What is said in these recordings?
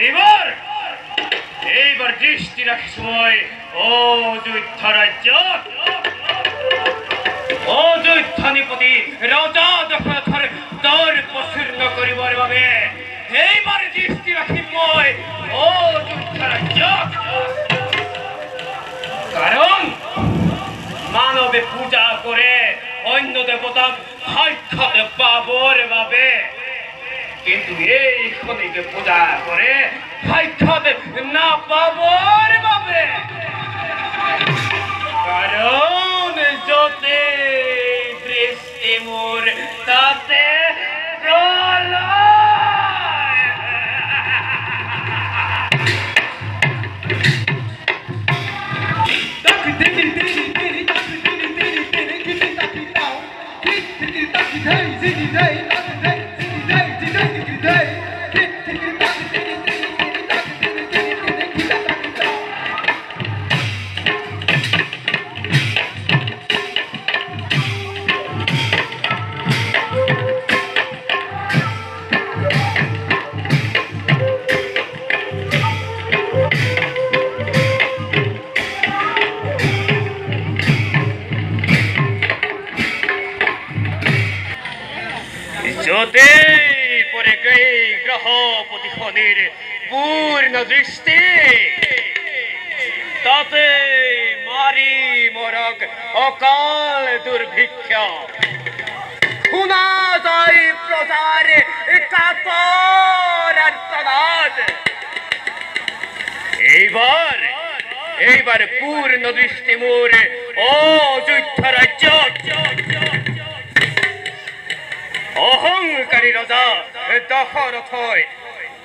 এইবার এইবার দৃষ্টি রাখার সময় অযোধ্যা রাজ্য অযোধ্যাধিপতি রাজা দশরথের দ্বার প্রসূর্ণ করিবার ভাবে এইবার দৃষ্টি রাখি মই অযোধ্যা রাজ্য কারণ মানবে পূজা করে অন্য দেবতা সাক্ষাৎ পাবর ভাবে কিন্তু এই শনিকে পূজা করে সাক্ষাৎ না পাবর ভাবে কারণ যতে দৃষ্টি মোর তাতে যতে পরে গই গ্রহপতি শনির পূর্ণ দৃষ্টি তাতে মারি মরক অকাল দুর্ভিক্ষ শুনা যায় প্রজার কাতর আর্তনাদ এইবার পূর্ণ দৃষ্টি মোর অযোধ্যা রাজ্য অহংকারী রাজা দশরথ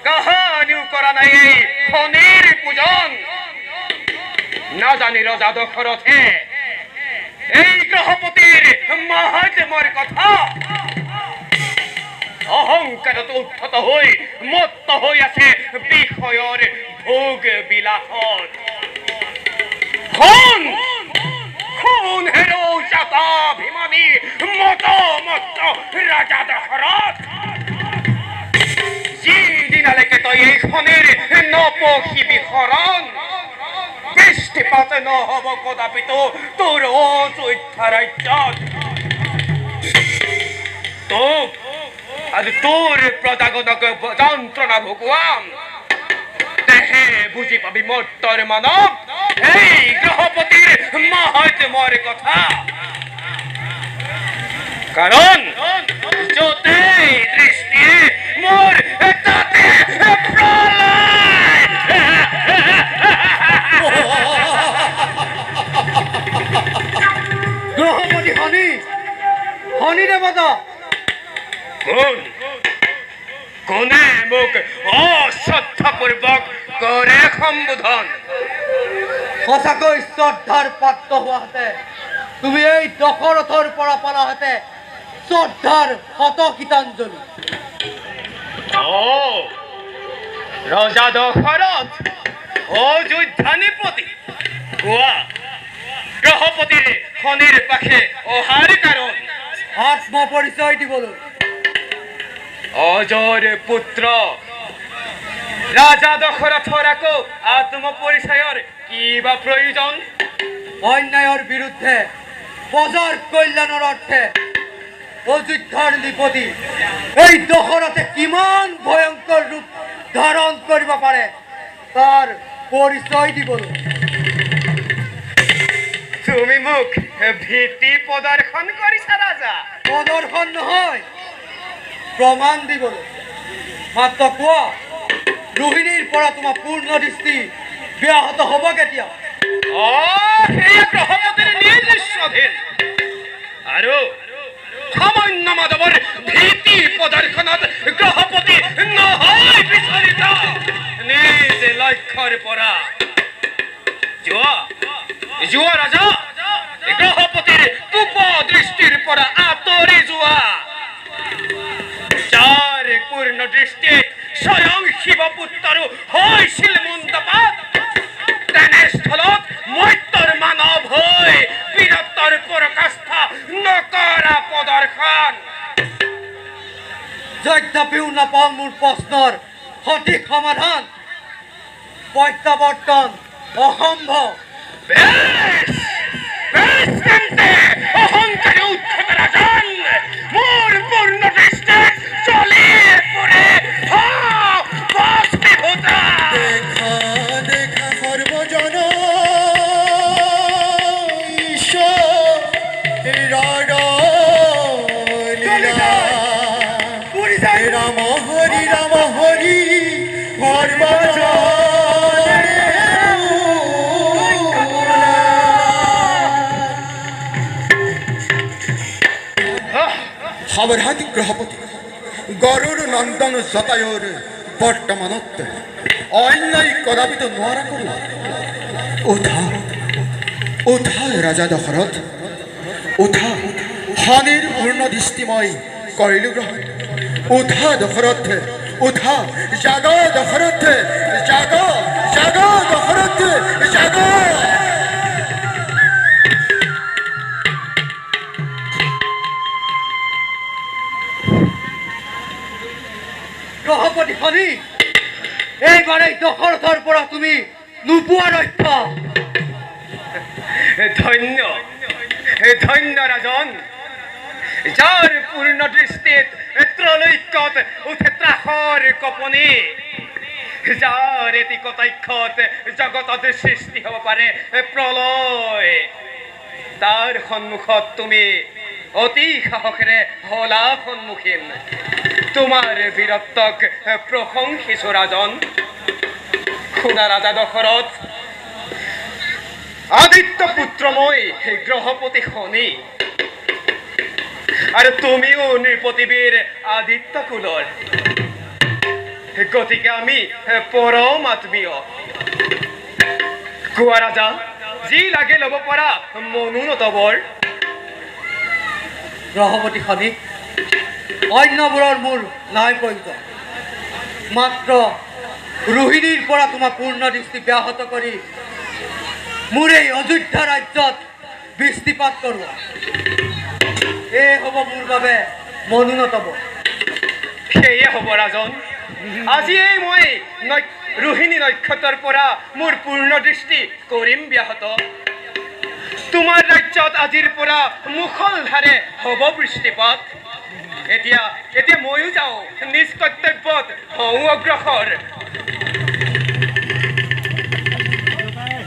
কাহানিও করা নাই শনির পূজন না জানি রাজা দশরথে এই গ্রহপতির মহাত্ম্যর কথা অহংকারত উদ্ধত হই মত্ত হই আছে বিষয়ৰ ভোগ বিলাসত খুন হেৰো জাতাভিমানী মত ৰাজা দশৰথ যিদিনালৈকে তই এই শনিৰ নপঢ়িবি শৰণ বৃষ্টিপাত নহব কদাপিতো তোৰ অযোধ্যা ৰাজ্যত তোক আৰু তোৰ প্ৰজাগণক যন্ত্ৰণা ভোগোৱাম দেহে বুজি পাবি মৰ্তৰ মানৱ এই গ্ৰহপতিৰ মহাত্ম্যৰ কথা কাৰণ যতে দৃষ্টি মোৰ তাতে প্ৰলয় গ্ৰহপতি শনি দেবতা কোনে মোক অশ্ৰদ্ধাপূৰ্বক কৰে সম্বোধন সঁচাকৈ শ্ৰদ্ধাৰ পাত্ৰ হোৱাহেঁতে তুমি এই দশৰথৰ পৰা পালাহেঁতে শ্ৰদ্ধাৰ শত গীতাঞ্জলি ৰজা দশৰথ অযোধ্যাধিপতি কোৱা গ্ৰহপতিৰ শনিৰ পাশে অহাৰ কাৰণ আত্মপৰিচয় দিবলৈ অজৰ পুত্ৰ ৰাজা দশৰথৰ আকৌ আত্মপৰিচয়ৰ কিবা প্ৰয়োজন অন্যায়ৰ বিৰুদ্ধে প্ৰজাৰ কল্যাণৰ অৰ্থে অযোধ্যাৰ নৃপতি এই দশৰথে কিমান ভয়ংকৰ ৰূপ ধাৰণ কৰিব পাৰে তাৰ পৰিচয় দিবলৈ তুমি মোক ভীতি প্ৰদৰ্শন কৰিছা ৰাজা প্ৰদৰ্শন নহয় প্ৰমাণ দিবলৈ মাত্ৰ কোৱা ৰোহিণীৰ পৰা তোমাৰ পূৰ্ণ দৃষ্টি ব্যাহত হ'ব কেতিয়া গ্ৰহপতিৰ নিজ স্বাধীন আৰু সামান্য মাধৱৰ ভীতি প্ৰদৰ্শনত গ্ৰহপতি নহয় বিচলিত নিজ লক্ষ্যৰ পৰা যোৱা ৰাজা গ্ৰহপতিৰ তুপ দৃষ্টিৰ পৰা আঁতৰি যোৱা যাৰ পূৰ্ণ দৃষ্টিত স্বয়ং শিৱপুত্ৰৰো হৈছিল মুণ্ডপাত তেনেস্থলত মৰ্ত্যৰ মানৱ হৈ বীৰত্বৰ পৰাকাষ্ঠা নকৰা প্ৰদৰ্শন যদ্যপিও নাপাওঁ মোৰ প্ৰশ্নৰ সঠিক সমাধান প্ৰত্যাৱৰ্তন অসম্ভৱ। বেশ বেশ তেন্তে অহংকারে উদ্ধত রাজন মোর পূর্ণ দৃষ্টি চলে পড়ে বাষ্পীভূতা। দেখা দেখা সর্বজন ঈশ্বর লীলা রাম হরি সাবধানী গ্ৰহপতি গৰুৰ নন্দন জটায়ুৰ বৰ্তমানত অন্যায় কদাপিতো নোৱাৰা কৰোঁ। উঠা ৰাজা দশৰথ উঠা, হানিৰ পূৰ্ণ দৃষ্টি মই কৰিলোঁ গ্ৰহণ। উঠা দশৰথ উঠা, জাগ দশৰথ জাগ, জাগ দশৰথ জাগ। গ্ৰহপতি শনি, এইবাৰ এই দশৰথৰ পৰা তুমি নোপোৱা ৰক্ষা। ধন্য ধন্য ৰাজন, যাৰ পূৰ্ণ দৃষ্টিত ত্ৰলৈক্যত উঠে ত্ৰাসৰ কপনি, যাৰ এটি কটাক্ষত জগতত সৃষ্টি হ'ব পাৰে প্ৰলয়, তাৰ সন্মুখত তুমি অতি সাহসেৰে হলা সন্মুখীন। তোমাৰ বীৰত্বক প্ৰশংসিছো ৰাজন। শুনা ৰাজা দশৰথ, আদিত্য পুত্ৰ মই গ্ৰহপতি শনি, আৰু তুমিও নৃপতিবীৰ আদিত্য কুলৰ, গতিকে আমি পৰম আত্মীয়। কোৱা ৰাজা, যি লাগে ল'ব পৰা মনো নতবৰ। গ্ৰহপতি শনি, অন্যবোৰৰ মোৰ নাই প্ৰয়োজন, মাত্ৰ ৰোহিণীৰ পৰা তোমাৰ পূৰ্ণ দৃষ্টি ব্যাহত কৰি মোৰ এই অযোধ্যা ৰাজ্যত বৃষ্টিপাত কৰোৱা, এই হ'ব মোৰ বাবে মনোনতম। সেয়ে হ'ব ৰাজন, আজিয়েই মই ৰোহিণী নক্ষত্ৰৰ পৰা মোৰ পূৰ্ণ দৃষ্টি কৰিম ব্যাহত। তোমাৰ ৰাজ্যত আজিৰ পৰা মুখলধাৰে হ'ব বৃষ্টিপাত। এতিয়া ময়ো যাওঁ, নিজ কৰ্তব্যত হওঁ অগ্ৰসৰ।